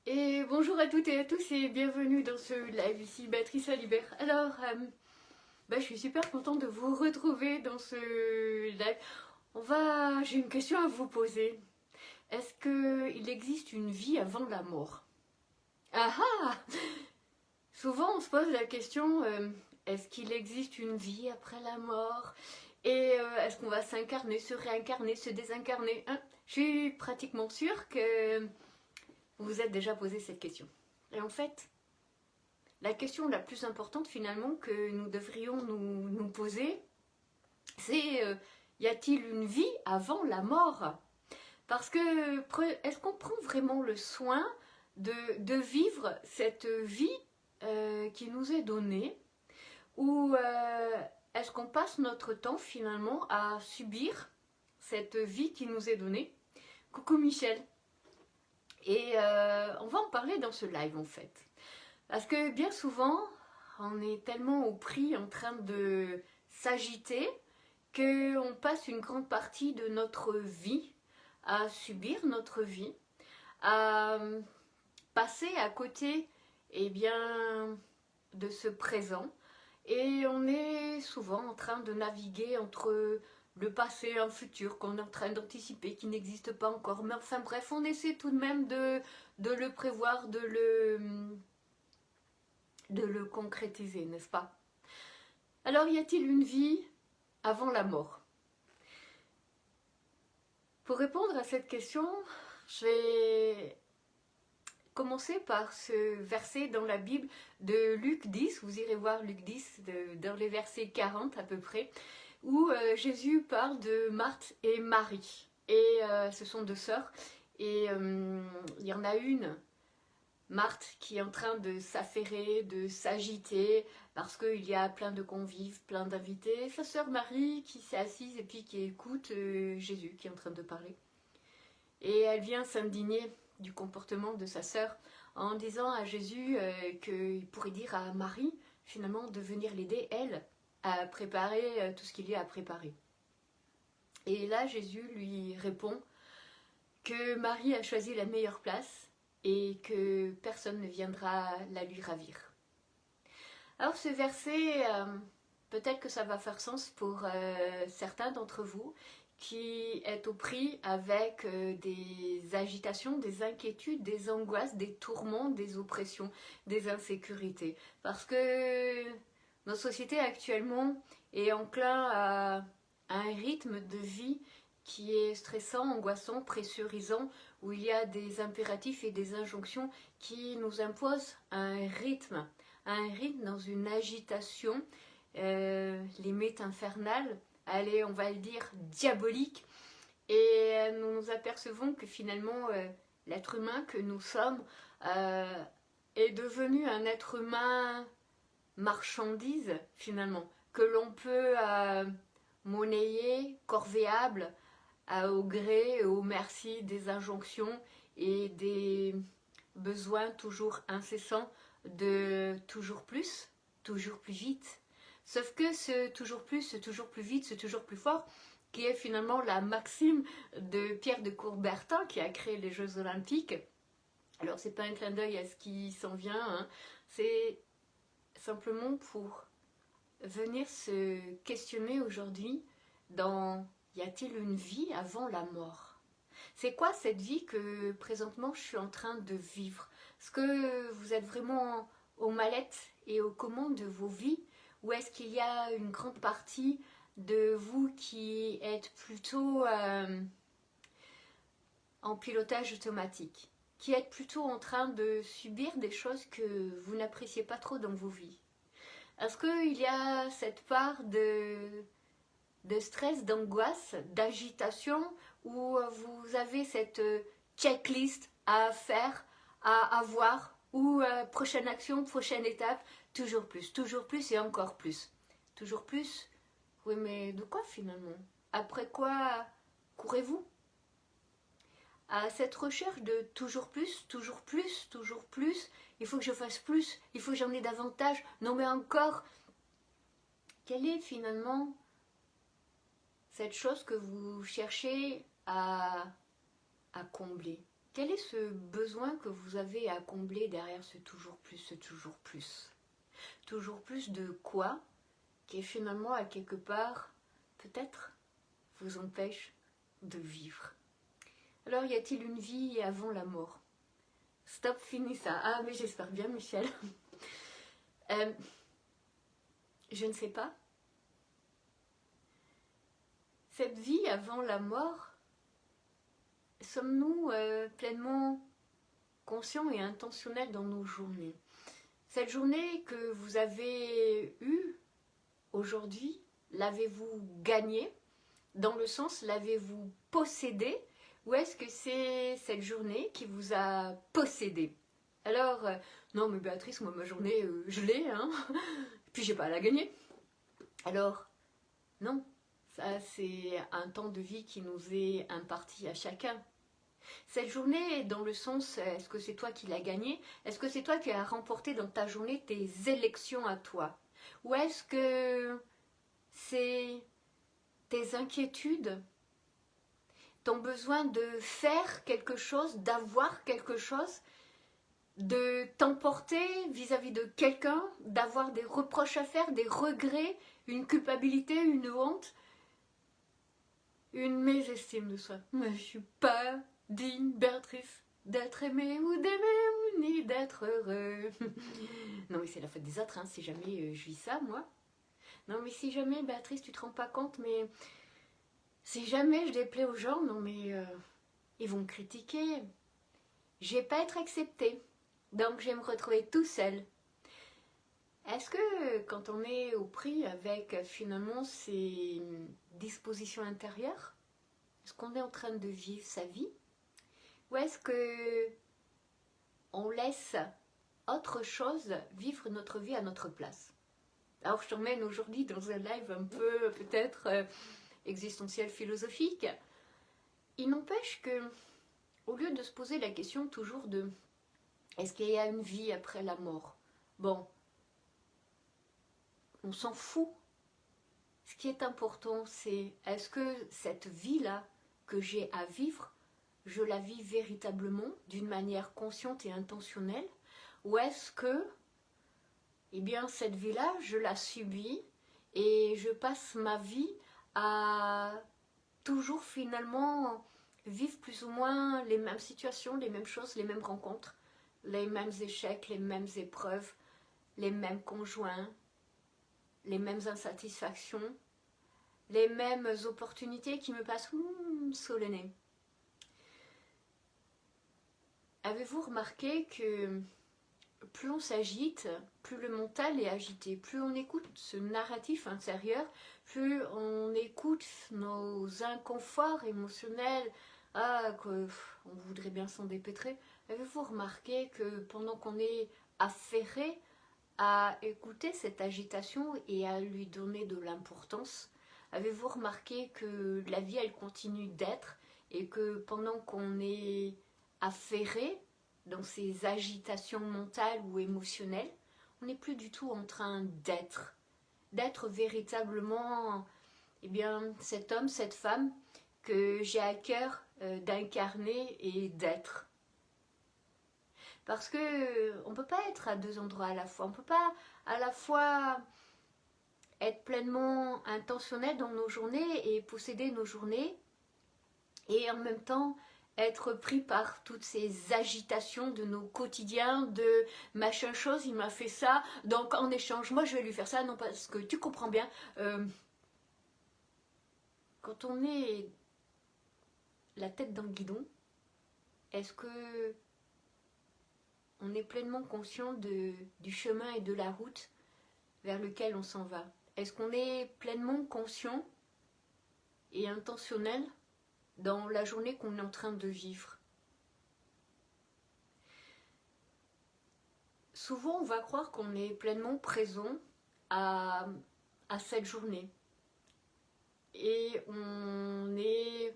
Et bonjour à toutes et à tous et bienvenue dans ce live ici, Béatrice Alibert. Alors, je suis super contente de vous retrouver dans ce live. J'ai une question à vous poser. Est-ce qu'il existe une vie avant la mort? Ah ah! Souvent on se pose la question, est-ce qu'il existe une vie après la mort? Et est-ce qu'on va s'incarner, se réincarner, se désincarner, hein? Je suis pratiquement sûre que vous vous êtes déjà posé cette question. Et en fait, la question la plus importante finalement que nous devrions nous poser, c'est y a-t-il une vie avant la mort? Parce que est-ce qu'on prend vraiment le soin de vivre cette vie qui nous est donnée, ou est-ce qu'on passe notre temps finalement à subir cette vie qui nous est donnée? Coucou Michel. Et on va en parler dans ce live en fait. Parce que bien souvent, on est tellement au prix en train de s'agiter qu'on passe une grande partie de notre vie à subir notre vie, à passer à côté de ce présent. Et on est souvent en train de naviguer entre le passé et un futur qu'on est en train d'anticiper, qui n'existe pas encore. Mais enfin bref, on essaie tout de même de le prévoir, de le concrétiser, n'est-ce pas? Alors, y a-t-il une vie avant la mort? Pour répondre à cette question, je vais commencer par ce verset dans la Bible de Luc 10, vous irez voir Luc 10, dans les versets 40 à peu près, où Jésus parle de Marthe et Marie. Et ce sont deux sœurs, et il y en a une, Marthe, qui est en train de s'affairer, de s'agiter, parce qu'il y a plein de convives, plein d'invités. Sa sœur Marie qui s'est assise et puis qui écoute Jésus qui est en train de parler. Et elle vient s'indigner du comportement de sa sœur en disant à Jésus qu'il pourrait dire à Marie, finalement, de venir l'aider, elle, à préparer tout ce qu'il y a à préparer. Et là, Jésus lui répond que Marie a choisi la meilleure place et que personne ne viendra la lui ravir. Alors ce verset, peut-être que ça va faire sens pour certains d'entre vous qui êtes au pris avec des agitations, des inquiétudes, des angoisses, des tourments, des oppressions, des insécurités. Parce que notre société actuellement est enclin à un rythme de vie qui est stressant, angoissant, pressurisant, où il y a des impératifs et des injonctions qui nous imposent un rythme dans une agitation, limite infernale, allez, on va le dire diabolique, et nous nous apercevons que finalement l'être humain que nous sommes est devenu un être humain marchandise finalement, que l'on peut monnayer, corvéable, au gré et au merci des injonctions et des besoins toujours incessants de toujours plus vite. Sauf que ce toujours plus vite, ce toujours plus fort, qui est finalement la maxime de Pierre de Coubertin qui a créé les Jeux Olympiques. Alors c'est pas un clin d'œil à ce qui s'en vient, hein. C'est simplement pour venir se questionner aujourd'hui dans y a-t-il une vie avant la mort? C'est quoi cette vie que présentement je suis en train de vivre? Est-ce que vous êtes vraiment aux mallettes et aux commandes de vos vies? Ou est-ce qu'il y a une grande partie de vous qui êtes plutôt en pilotage automatique? Qui êtes plutôt en train de subir des choses que vous n'appréciez pas trop dans vos vies? Est-ce qu'il y a cette part de stress, d'angoisse, d'agitation, où vous avez cette checklist à faire, à avoir, ou prochaine action, prochaine étape, toujours plus et encore plus. Toujours plus? Oui, mais de quoi finalement? Après quoi courez-vous? À cette recherche de toujours plus, il faut que je fasse plus, il faut que j'en ai davantage, non mais encore. Quelle est finalement cette chose que vous cherchez à combler? Quel est ce besoin que vous avez à combler derrière ce toujours plus, ce toujours plus? Toujours plus de quoi qui finalement à quelque part, peut-être, vous empêche de vivre. Alors y a-t-il une vie avant la mort? Stop, fini ça. Ah mais j'espère bien Michel. Je ne sais pas. Cette vie avant la mort, sommes-nous pleinement conscients et intentionnels dans nos journées? Cette journée que vous avez eue aujourd'hui, l'avez-vous gagnée? Dans le sens, l'avez-vous possédée? Ou est-ce que c'est cette journée qui vous a possédé? Alors, non mais Béatrice, moi ma journée, je l'ai, hein. Puis j'ai pas à la gagner. Alors, non. Ça, c'est un temps de vie qui nous est imparti à chacun. Cette journée, dans le sens, est-ce que c'est toi qui l'as gagnée? Est-ce que c'est toi qui as remporté dans ta journée tes élections à toi? Ou est-ce que c'est tes inquiétudes, ton besoin de faire quelque chose, d'avoir quelque chose, de t'emporter vis-à-vis de quelqu'un, d'avoir des reproches à faire, des regrets, une culpabilité, une honte, une mésestime de soi. Mais je suis pas digne, Béatrice, d'être aimée ou d'aimer, ni d'être heureux. Non mais c'est la faute des autres, hein, si jamais je vis ça, moi. Non mais si jamais, Béatrice, tu te rends pas compte, mais si jamais je déplais aux gens, non mais ils vont me critiquer. Je vais pas être acceptée, donc je vais me retrouver tout seul. Est-ce que quand on est au prix avec finalement ces dispositions intérieures, est-ce qu'on est en train de vivre sa vie? Ou est-ce que on laisse autre chose vivre notre vie à notre place? Alors je t'emmène aujourd'hui dans un live un peu peut-être existentiel, philosophique. Il n'empêche que, au lieu de se poser la question toujours de est-ce qu'il y a une vie après la mort? Bon, on s'en fout. Ce qui est important, c'est est-ce que cette vie-là que j'ai à vivre, je la vis véritablement d'une manière consciente et intentionnelle? Ou est-ce que, eh bien, cette vie-là, je la subis et je passe ma vie à toujours finalement vivre plus ou moins les mêmes situations, les mêmes choses, les mêmes rencontres, les mêmes échecs, les mêmes épreuves, les mêmes conjoints, les mêmes insatisfactions, les mêmes opportunités qui me passent sous le nez. Avez-vous remarqué que plus on s'agite, plus le mental est agité, plus on écoute ce narratif intérieur, plus on écoute nos inconforts émotionnels, on voudrait bien s'en dépêtrer. Avez-vous remarqué que pendant qu'on est affairé à écouter cette agitation et à lui donner de l'importance, avez-vous remarqué que la vie elle continue d'être et que pendant qu'on est affairé dans ces agitations mentales ou émotionnelles, on n'est plus du tout en train d'être véritablement eh bien, cet homme, cette femme que j'ai à cœur d'incarner et d'être. Parce que on ne peut pas être à deux endroits à la fois. On ne peut pas à la fois être pleinement intentionnel dans nos journées et posséder nos journées et en même temps être pris par toutes ces agitations de nos quotidiens, de machin chose, il m'a fait ça, donc en échange, moi je vais lui faire ça, non parce que tu comprends bien. Quand on est la tête dans le guidon, est-ce que on est pleinement conscient du chemin et de la route vers lequel on s'en va? Est-ce qu'on est pleinement conscient et intentionnel dans la journée qu'on est en train de vivre? Souvent, on va croire qu'on est pleinement présent à cette journée. Et on est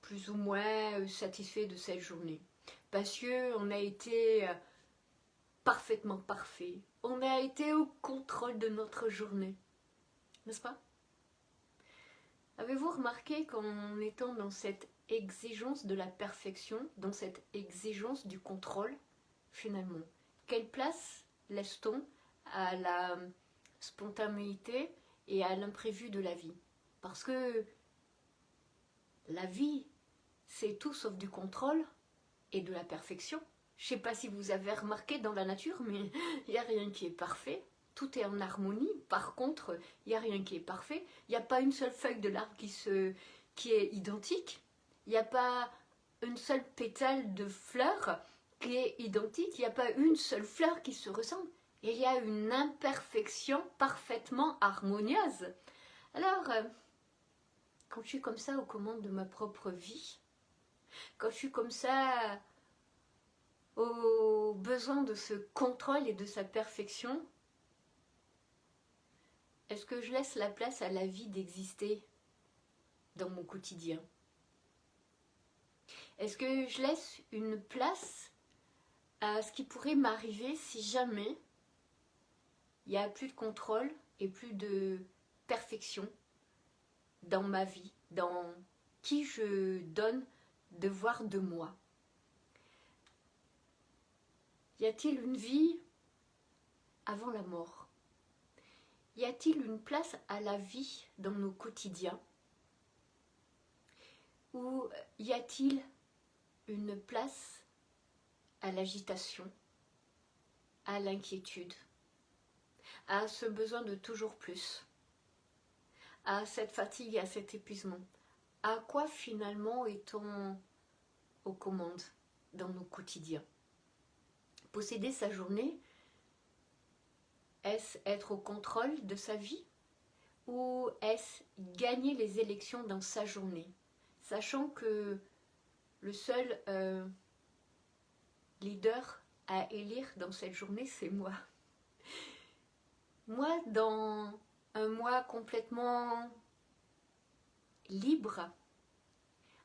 plus ou moins satisfait de cette journée. Parce qu'on a été parfaitement parfait. On a été au contrôle de notre journée. N'est-ce pas? Avez-vous remarqué qu'en étant dans cette exigence de la perfection, dans cette exigence du contrôle, finalement? Quelle place laisse-t-on à la spontanéité et à l'imprévu de la vie? Parce que la vie, c'est tout sauf du contrôle et de la perfection. Je ne sais pas si vous avez remarqué dans la nature, mais il n'y a rien qui est parfait. Tout est en harmonie. Par contre, il n'y a rien qui est parfait. Il n'y a pas une seule feuille de l'arbre qui est identique. Il n'y a pas une seule pétale de fleur qui est identique. Il n'y a pas une seule fleur qui se ressemble. Il y a une imperfection parfaitement harmonieuse. Alors, quand je suis comme ça aux commandes de ma propre vie, quand je suis comme ça au besoin de ce contrôle et de sa perfection, est-ce que je laisse la place à la vie d'exister dans mon quotidien? Est-ce que je laisse une place à ce qui pourrait m'arriver si jamais il n'y a plus de contrôle et plus de perfection dans ma vie, dans qui je donne de voir de moi? Y a-t-il une vie avant la mort? Y a-t-il une place à la vie dans nos quotidiens? Ou y a-t-il une place à l'agitation, à l'inquiétude, à ce besoin de toujours plus, à cette fatigue, à cet épuisement? À quoi finalement est-on aux commandes dans nos quotidiens? Posséder sa journée, est-ce être au contrôle de sa vie? Ou est-ce gagner les élections dans sa journée, sachant que le seul leader à élire dans cette journée, c'est moi. Moi, dans un moi complètement libre,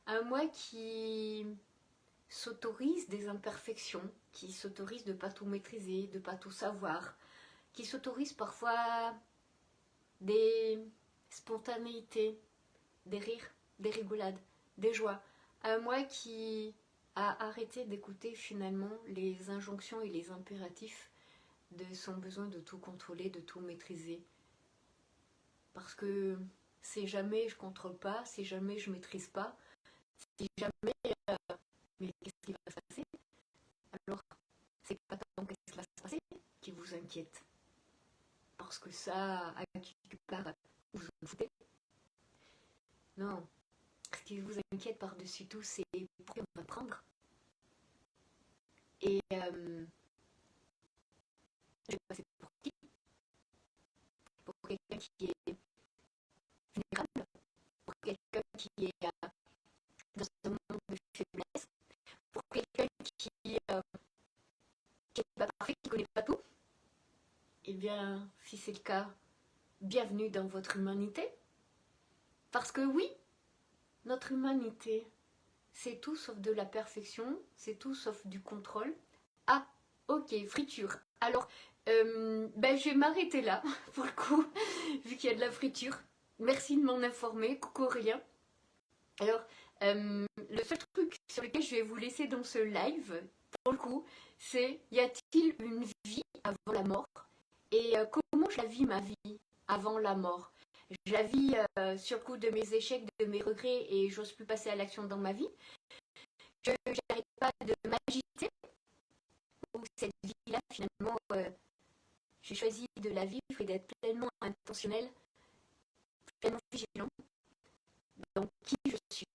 un moi qui s'autorise des imperfections, qui s'autorise de ne pas tout maîtriser, de ne pas tout savoir, qui s'autorise parfois des spontanéités, des rires, des rigolades, des joies. Un moi qui a arrêté d'écouter finalement les injonctions et les impératifs de son besoin de tout contrôler, de tout maîtriser. Parce que si jamais je contrôle pas, si jamais je maîtrise pas, si jamais mais qu'est-ce qui va se passer? Alors, c'est pas tant qu'est-ce qui va se passer qui vous inquiète. Parce que ça, à quelque part, vous en foutez. Non. Ce qui vous inquiète par-dessus tout, c'est pour qui on va prendre. Et je vais passer pour qui? Pour quelqu'un qui est vulnérable, pour quelqu'un qui est dans un monde de faiblesse, pour quelqu'un qui n'est pas parfait, qui ne connaît pas tout. Eh bien, si c'est le cas, bienvenue dans votre humanité. Parce que oui, notre humanité, c'est tout sauf de la perfection, c'est tout sauf du contrôle. Ah, ok, friture. Alors, je vais m'arrêter là, pour le coup, vu qu'il y a de la friture. Merci de m'en informer, coucou Aurélien. Alors, le seul truc sur lequel je vais vous laisser dans ce live, pour le coup, c'est y a-t-il une vie avant la mort? Et comment je la vis ma vie avant la mort? Je la vis sur le coup de mes échecs, de mes regrets et j'ose plus passer à l'action dans ma vie. Je n'arrête pas de m'agiter. Ou cette vie-là, finalement, j'ai choisi de la vivre et d'être pleinement intentionnelle, pleinement vigilant dans qui je suis.